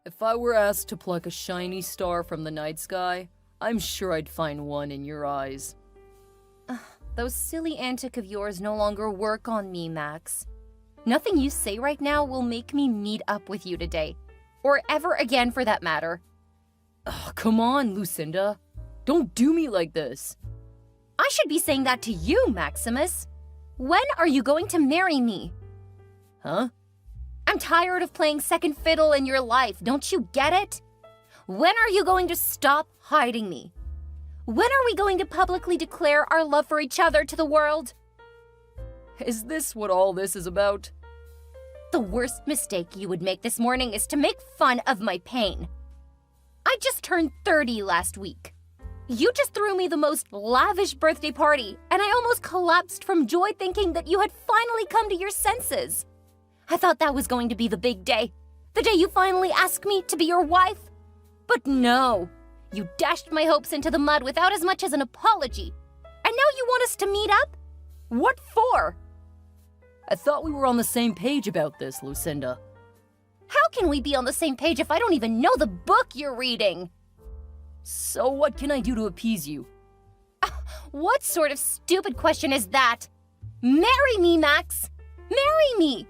If I were asked to pluck a shiny star from the night sky, I'm sure I'd find one in your eyes. Those silly antics of yours no longer work on me, Max. Nothing you say right now will make me meet up with you today. Or ever again, for that matter. Come on, Lucinda. Don't do me like this. I should be saying that to you, Maximus. When are you going to marry me? Huh? I'm tired of playing second fiddle in your life, don't you get it? When are you going to stop hiding me? When are we going to publicly declare our love for each other to the world? Is this what all this is about? The worst mistake you would make this morning is to make fun of my pain. I just turned 30 last week. You just threw me the most lavish birthday party, and I almost collapsed from joy thinking that you had finally come to your senses. I thought that was going to be the big day, the day you finally asked me to be your wife. But no, you dashed my hopes into the mud without as much as an apology. And now you want us to meet up? What for? I thought we were on the same page about this, Lucinda. How can we be on the same page if I don't even know the book you're reading? So what can I do to appease you? What sort of stupid question is that? Marry me, Max! Marry me!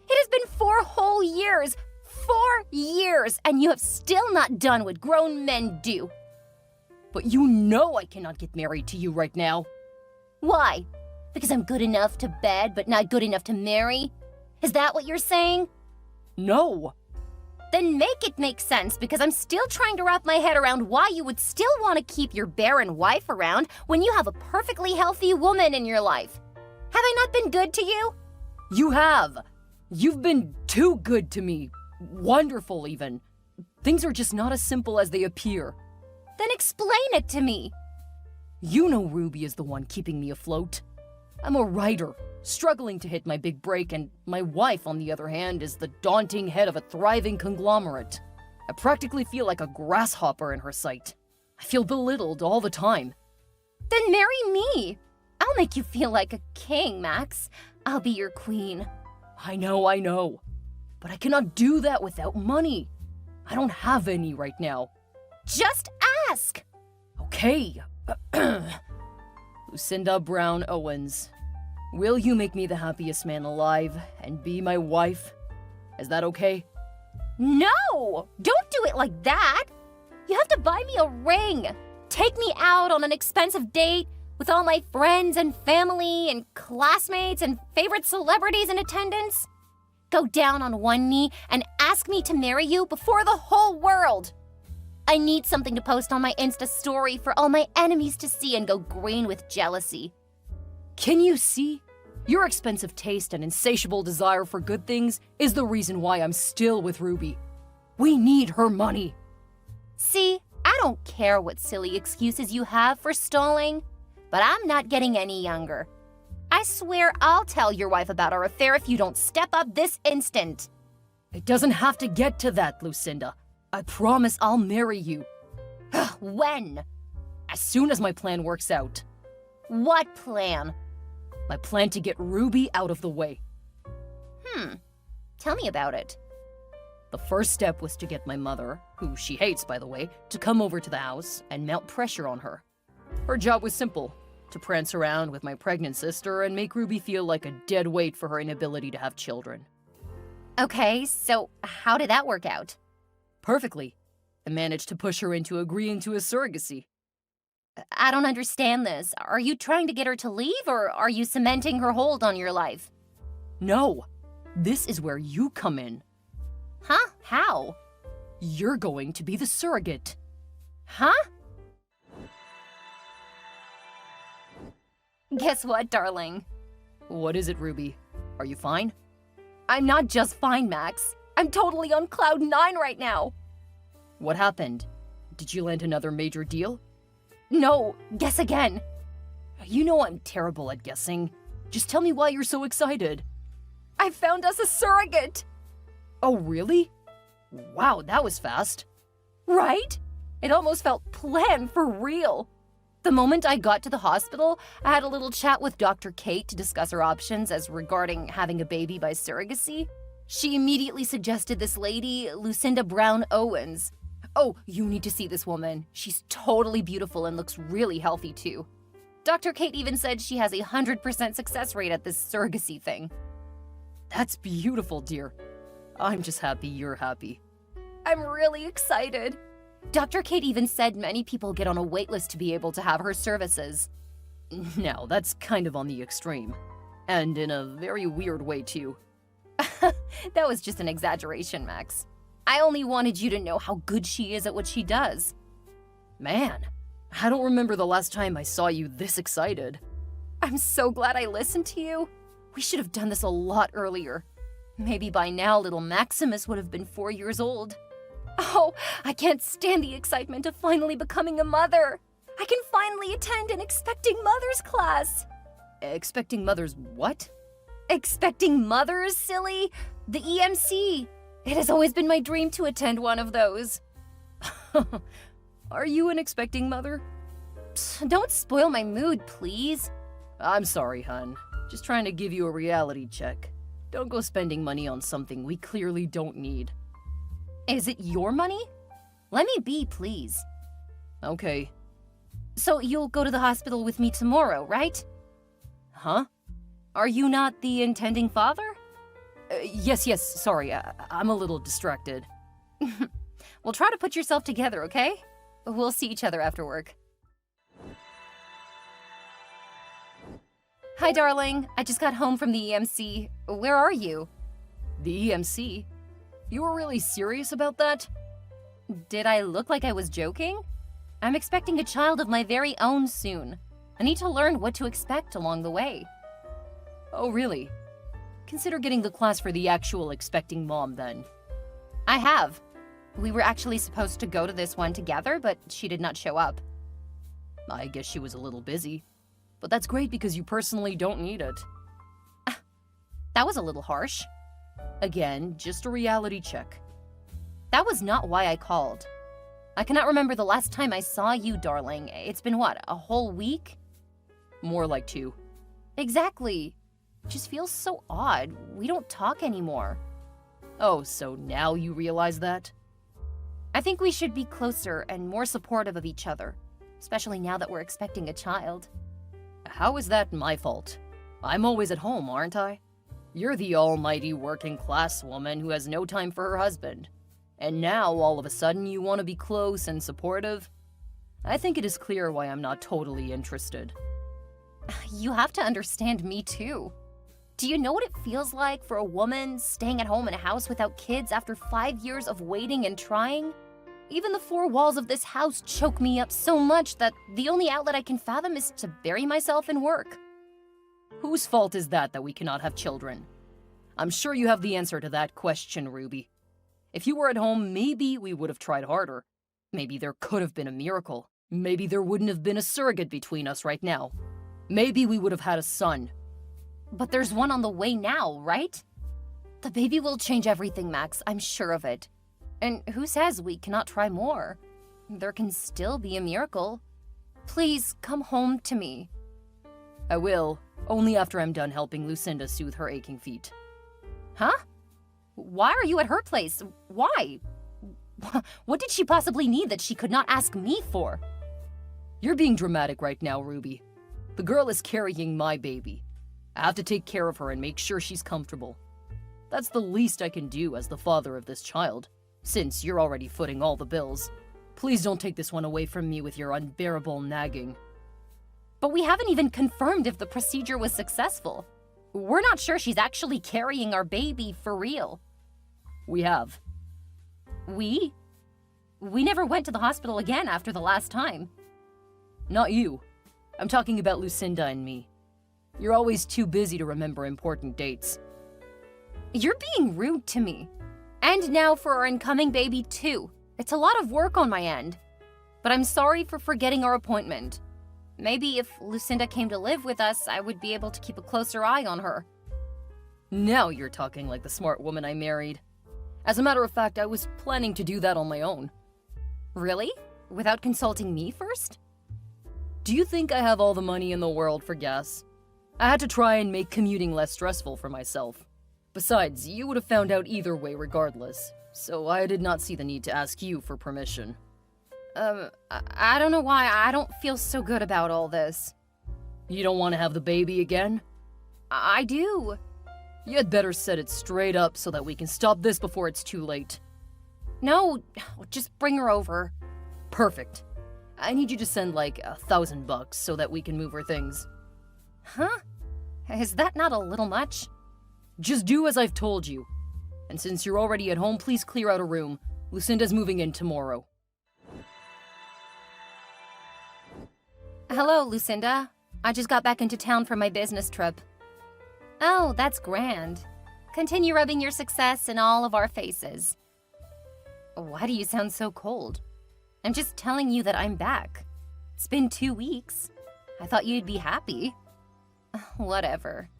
It has been 4 whole years! 4 years! And you have still not done what grown men do. But you know I cannot get married to you right now. Why? Because I'm good enough to bed but not good enough to marry? Is that what you're saying? No. Then make it make sense, because I'm still trying to wrap my head around why you would still want to keep your barren wife around when you have a perfectly healthy woman in your life. Have I not been good to you? You have. You've been too good to me. Wonderful, even. Things are just not as simple as they appear. Then explain it to me. You know Ruby is the one keeping me afloat. I'm a writer, struggling to hit my big break, and my wife, on the other hand, is the daunting head of a thriving conglomerate. I practically feel like a grasshopper in her sight. I feel belittled all the time. Then marry me. I'll make you feel like a king, Max. I'll be your queen. I know. But I cannot do that without money. I don't have any right now. Just ask. Okay. Lucinda Brown Owens, will you make me the happiest man alive and be my wife? Is that okay? No! Don't do it like that! You have to buy me a ring! Take me out on an expensive date with all my friends and family and classmates and favorite celebrities in attendance? Go down on one knee and ask me to marry you before the whole world! I need something to post on my Insta story for all my enemies to see and go green with jealousy. Can you see? Your expensive taste and insatiable desire for good things is the reason why I'm still with Ruby. We need her money. See, I don't care what silly excuses you have for stalling, but I'm not getting any younger. I swear I'll tell your wife about our affair if you don't step up this instant. It doesn't have to get to that, Lucinda. I promise I'll marry you. When? As soon as my plan works out. What plan? My plan to get Ruby out of the way. Tell me about it. The first step was to get my mother, who she hates by the way, to come over to the house and mount pressure on her. Her job was simple, to prance around with my pregnant sister and make Ruby feel like a dead weight for her inability to have children. Okay, so how did that work out? Perfectly. I managed to push her into agreeing to a surrogacy. I don't understand this. Are you trying to get her to leave, or are you cementing her hold on your life? No. This is where you come in. Huh? How? You're going to be the surrogate. Huh? Guess what, darling? What is it, Ruby? Are you fine? I'm not just fine, Max. I'm totally on cloud 9 right now. What happened? Did you land another major deal? No, guess again. You know I'm terrible at guessing. Just tell me why you're so excited. I found us a surrogate. Oh, really? Wow, that was fast. Right? It almost felt planned for real. The moment I got to the hospital, I had a little chat with Dr. Kate to discuss our options as regarding having a baby by surrogacy. She immediately suggested this lady, Lucinda Brown Owens. Oh, you need to see this woman. She's totally beautiful and looks really healthy too. Dr. Kate even said she has a 100% success rate at this surrogacy thing. That's beautiful, dear. I'm just happy you're happy. I'm really excited. Dr. Kate even said many people get on a waitlist to be able to have her services. Now, that's kind of on the extreme. And in a very weird way, too. That was just an exaggeration, Max. I only wanted you to know how good she is at what she does. Man, I don't remember the last time I saw you this excited. I'm so glad I listened to you. We should have done this a lot earlier. Maybe by now little Maximus would have been 4 years old. Oh, I can't stand the excitement of finally becoming a mother. I can finally attend an expecting mothers class. Expecting mothers what? Expecting mothers, silly. The EMC. It has always been my dream to attend one of those. Are you an expecting mother? Don't spoil my mood, please. I'm sorry, hun. Just trying to give you a reality check. Don't go spending money on something we clearly don't need. Is it your money? Let me be, please. Okay. So you'll go to the hospital with me tomorrow, right? Huh? Are you not the intending father? Yes, sorry, I'm a little distracted. Well, try to put yourself together, okay? We'll see each other after work. Hi, darling. I just got home from the EMC. Where are you? The EMC? You were really serious about that? Did I look like I was joking? I'm expecting a child of my very own soon. I need to learn what to expect along the way. Oh, really? Consider getting the class for the actual expecting mom, then. I have. We were actually supposed to go to this one together, but she did not show up. I guess she was a little busy. But that's great because you personally don't need it. That was a little harsh. Again, just a reality check. That was not why I called. I cannot remember the last time I saw you, darling. It's been what, a whole week? More like 2. Exactly. It just feels so odd. We don't talk anymore. Oh, so now you realize that? I think we should be closer and more supportive of each other, especially now that we're expecting a child. How is that my fault? I'm always at home, aren't I? You're the almighty working class woman who has no time for her husband. And now, all of a sudden, you want to be close and supportive? I think it is clear why I'm not totally interested. You have to understand me too. Do you know what it feels like for a woman staying at home in a house without kids after 5 years of waiting and trying? Even the 4 walls of this house choke me up so much that the only outlet I can fathom is to bury myself in work. Whose fault is that we cannot have children? I'm sure you have the answer to that question, Ruby. If you were at home, maybe we would have tried harder. Maybe there could have been a miracle. Maybe there wouldn't have been a surrogate between us right now. Maybe we would have had a son. But there's one on the way now, right? The baby will change everything, Max. I'm sure of it. And who says we cannot try more? There can still be a miracle. Please, come home to me. I will, only after I'm done helping Lucinda soothe her aching feet. Huh? Why are you at her place? Why? What did she possibly need that she could not ask me for? You're being dramatic right now, Ruby. The girl is carrying my baby. I have to take care of her and make sure she's comfortable. That's the least I can do as the father of this child, since you're already footing all the bills. Please don't take this one away from me with your unbearable nagging. But we haven't even confirmed if the procedure was successful. We're not sure she's actually carrying our baby for real. We have. We? We never went to the hospital again after the last time. Not you. I'm talking about Lucinda and me. You're always too busy to remember important dates. You're being rude to me. And now for our incoming baby, too. It's a lot of work on my end. But I'm sorry for forgetting our appointment. Maybe if Lucinda came to live with us, I would be able to keep a closer eye on her. Now you're talking like the smart woman I married. As a matter of fact, I was planning to do that on my own. Really? Without consulting me first? Do you think I have all the money in the world for gas? I had to try and make commuting less stressful for myself. Besides, you would have found out either way regardless, so I did not see the need to ask you for permission. I don't know why I don't feel so good about all this. You don't want to have the baby again? I do. You had better set it straight up so that we can stop this before it's too late. No, just bring her over. Perfect. I need you to send like $1,000 so that we can move her things. Huh? Is that not a little much? Just do as I've told you. And since you're already at home, please clear out a room. Lucinda's moving in tomorrow. Hello, Lucinda. I just got back into town from my business trip. Oh, that's grand. Continue rubbing your success in all of our faces. Why do you sound so cold? I'm just telling you that I'm back. It's been 2 weeks. I thought you'd be happy. Whatever.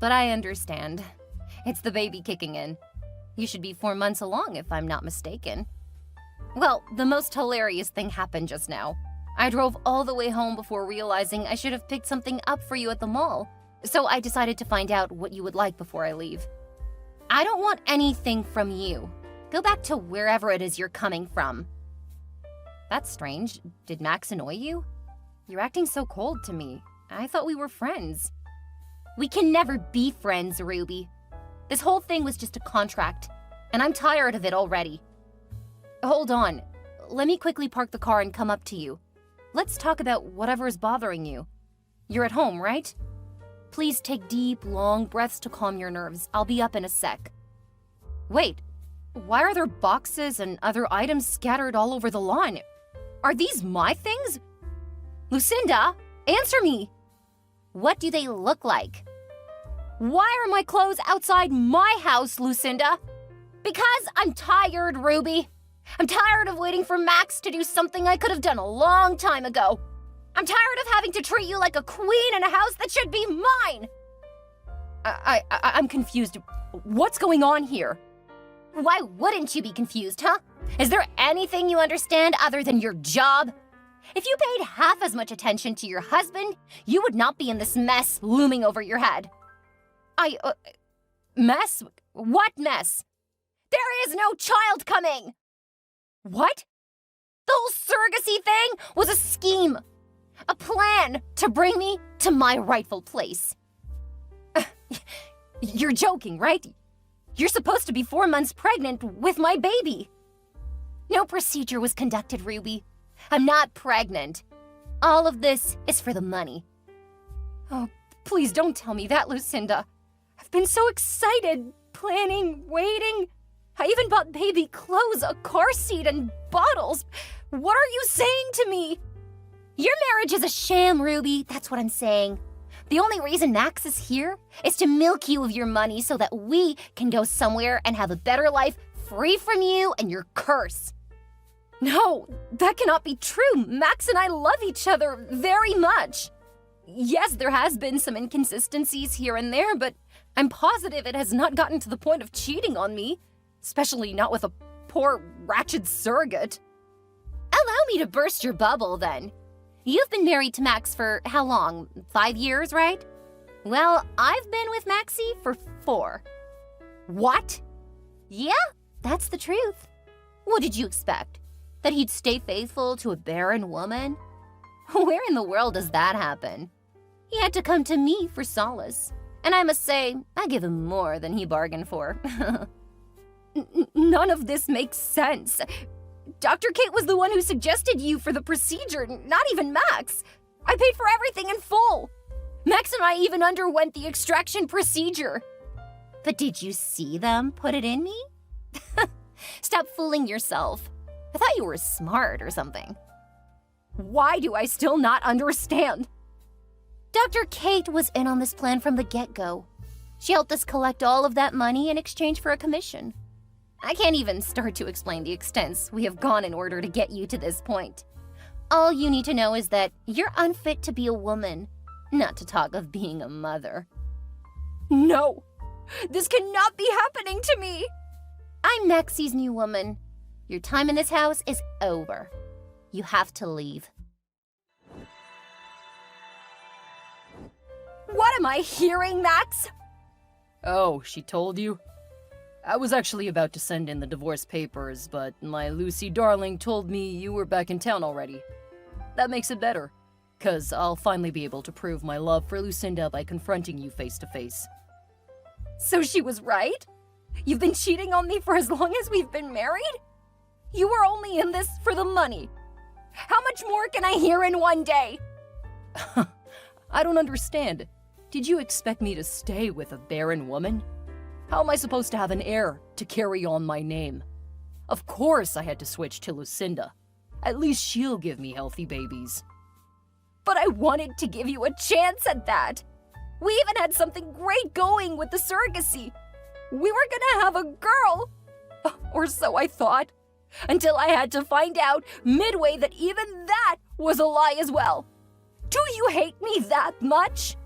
But I understand. It's the baby kicking in. You should be 4 months along if I'm not mistaken. Well, the most hilarious thing happened just now. I drove all the way home before realizing I should have picked something up for you at the mall. So I decided to find out what you would like before I leave. I don't want anything from you. Go back to wherever it is you're coming from. That's strange. Did Max annoy you? You're acting so cold to me. I thought we were friends. We can never be friends, Ruby. This whole thing was just a contract, and I'm tired of it already. Hold on. Let me quickly park the car and come up to you. Let's talk about whatever is bothering you. You're at home, right? Please take deep, long breaths to calm your nerves. I'll be up in a sec. Wait, why are there boxes and other items scattered all over the lawn? Are these my things? Lucinda, answer me! What do they look like? Why are my clothes outside my house, Lucinda? Because I'm tired, Ruby. I'm tired of waiting for Max to do something I could have done a long time ago. I'm tired of having to treat you like a queen in a house that should be mine. I'm confused. What's going on here? Why wouldn't you be confused, huh? Is there anything you understand other than your job? If you paid half as much attention to your husband, you would not be in this mess looming over your head. Mess? What mess? There is no child coming! What? The whole surrogacy thing was a scheme. A plan to bring me to my rightful place. You're joking, right? You're supposed to be 4 months pregnant with my baby. No procedure was conducted, Ruby. I'm not pregnant. All of this is for the money. Oh, please don't tell me that, Lucinda. I've been so excited, planning, waiting. I even bought baby clothes, a car seat, and bottles. What are you saying to me? Your marriage is a sham, Ruby. That's what I'm saying. The only reason Max is here is to milk you of your money so that we can go somewhere and have a better life free from you and your curse. No, that cannot be true. Max and I love each other very much. Yes, there has been some inconsistencies here and there, but I'm positive it has not gotten to the point of cheating on me, especially not with a poor, wretched surrogate. Allow me to burst your bubble, then. You've been married to Max for how long? 5 years, right? Well, I've been with Maxie for 4. What? Yeah, that's the truth. What did you expect? That he'd stay faithful to a barren woman? Where in the world does that happen? He had to come to me for solace. And I must say, I give him more than he bargained for. None of this makes sense. Dr. Kate was the one who suggested you for the procedure, not even Max. I paid for everything in full. Max and I even underwent the extraction procedure. But did you see them put it in me? Stop fooling yourself. I thought you were smart or something. Why do I still not understand? Dr. Kate was in on this plan from the get-go. She helped us collect all of that money in exchange for a commission. I can't even start to explain the extents we have gone in order to get you to this point. All you need to know is that you're unfit to be a woman, not to talk of being a mother. No! This cannot be happening to me! I'm Maxie's new woman. Your time in this house is over. You have to leave. What am I hearing, Max? Oh, she told you? I was actually about to send in the divorce papers, but my Lucy darling told me you were back in town already. That makes it better, 'cause I'll finally be able to prove my love for Lucinda by confronting you face to face. So she was right? You've been cheating on me for as long as we've been married? You were only in this for the money. How much more can I hear in one day? I don't understand. Did you expect me to stay with a barren woman? How am I supposed to have an heir to carry on my name? Of course I had to switch to Lucinda. At least she'll give me healthy babies. But I wanted to give you a chance at that. We even had something great going with the surrogacy. We were gonna have a girl. Or so I thought. Until I had to find out midway that even that was a lie as well. Do you hate me that much?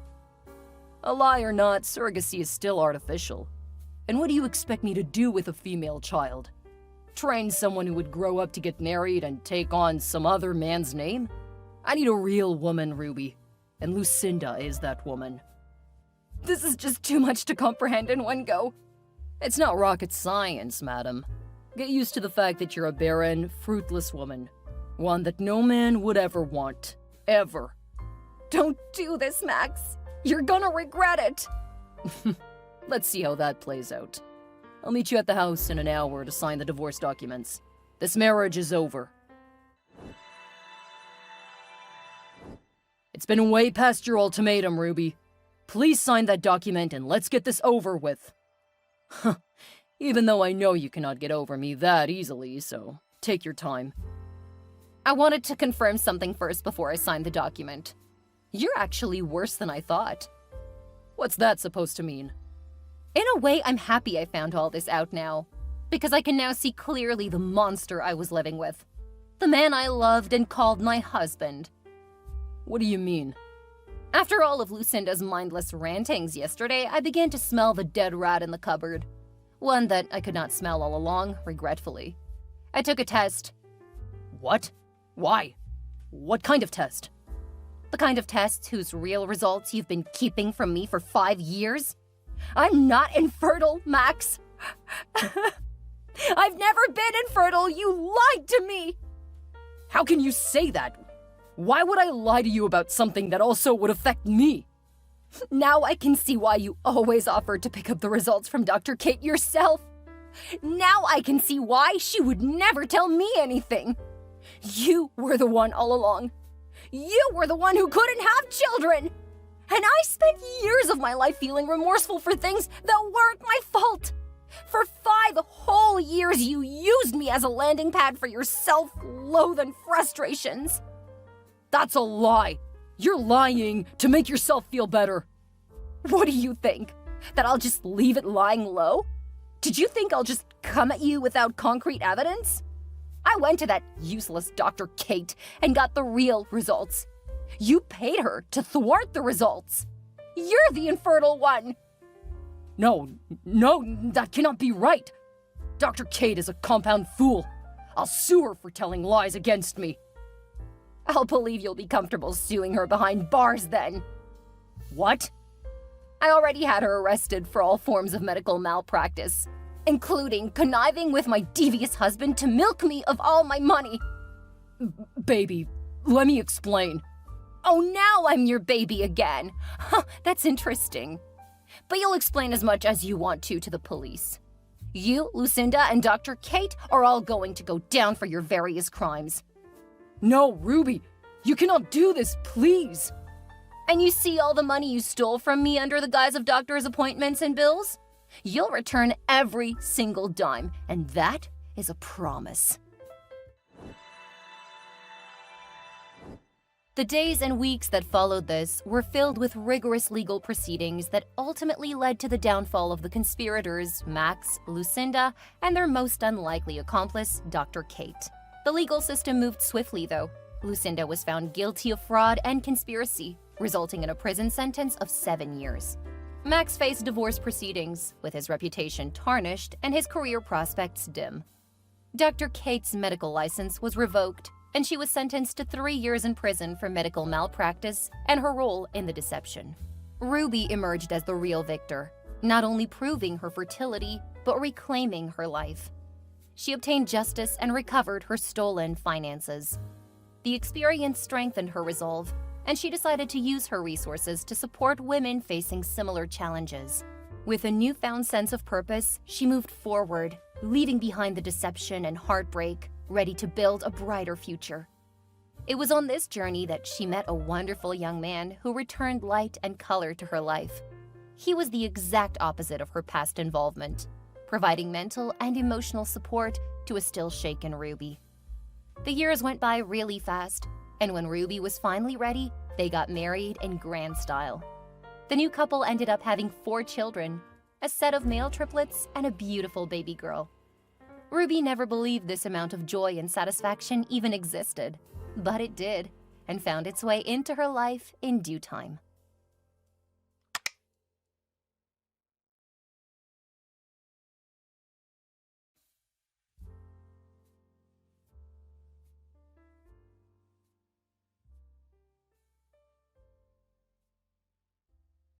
A lie or not, surrogacy is still artificial. And what do you expect me to do with a female child? Train someone who would grow up to get married and take on some other man's name? I need a real woman, Ruby. And Lucinda is that woman. This is just too much to comprehend in one go. It's not rocket science, madam. Get used to the fact that you're a barren, fruitless woman. One that no man would ever want. Ever. Don't do this, Max. You're gonna regret it. Let's see how that plays out. I'll meet you at the house in an hour to sign the divorce documents. This marriage is over. It's been way past your ultimatum, Ruby. Please sign that document and let's get this over with. Even though I know you cannot get over me that easily, so take your time. I wanted to confirm something first before I signed the document. You're actually worse than I thought. What's that supposed to mean? In a way, I'm happy I found all this out now, because I can now see clearly the monster I was living with. The man I loved and called my husband. What do you mean? After all of Lucinda's mindless rantings yesterday, I began to smell the dead rat in the cupboard. One that I could not smell all along, regretfully. I took a test. What? Why? What kind of test? The kind of tests whose real results you've been keeping from me for 5 years? I'm not infertile, Max. I've never been infertile. You lied to me. How can you say that? Why would I lie to you about something that also would affect me? Now I can see why you always offered to pick up the results from Dr. Kate yourself. Now I can see why she would never tell me anything. You were the one all along. You were the one who couldn't have children. And I spent years of my life feeling remorseful for things that weren't my fault. For 5 whole years, you used me as a landing pad for your self-loathing frustrations. That's a lie. You're lying to make yourself feel better. What do you think? That I'll just leave it lying low? Did you think I'll just come at you without concrete evidence? I went to that useless Dr. Kate and got the real results. You paid her to thwart the results. You're the infertile one. No, that cannot be right. Dr. Kate is a compound fool. I'll sue her for telling lies against me. I'll believe you'll be comfortable suing her behind bars then. What? I already had her arrested for all forms of medical malpractice, including conniving with my devious husband to milk me of all my money. Baby, let me explain. Oh, now I'm your baby again. Huh, that's interesting. But you'll explain as much as you want to the police. You, Lucinda, and Dr. Kate are all going to go down for your various crimes. No, Ruby, you cannot do this, please. And you see all the money you stole from me under the guise of doctor's appointments and bills? You'll return every single dime, and that is a promise. The days and weeks that followed this were filled with rigorous legal proceedings that ultimately led to the downfall of the conspirators, Max, Lucinda, and their most unlikely accomplice, Dr. Kate. The legal system moved swiftly, though. Lucinda was found guilty of fraud and conspiracy, resulting in a prison sentence of 7 years. Max faced divorce proceedings, with his reputation tarnished and his career prospects dim. Dr. Kate's medical license was revoked, and she was sentenced to 3 years in prison for medical malpractice and her role in the deception. Ruby emerged as the real victor, not only proving her fertility, but reclaiming her life. She obtained justice and recovered her stolen finances. The experience strengthened her resolve, and she decided to use her resources to support women facing similar challenges. With a newfound sense of purpose, she moved forward, leaving behind the deception and heartbreak, ready to build a brighter future. It was on this journey that she met a wonderful young man who returned light and color to her life. He was the exact opposite of her past involvement, providing mental and emotional support to a still shaken Ruby. The years went by really fast, and when Ruby was finally ready, they got married in grand style. The new couple ended up having 4 children, a set of male triplets and a beautiful baby girl. Ruby never believed this amount of joy and satisfaction even existed, but it did, and found its way into her life in due time.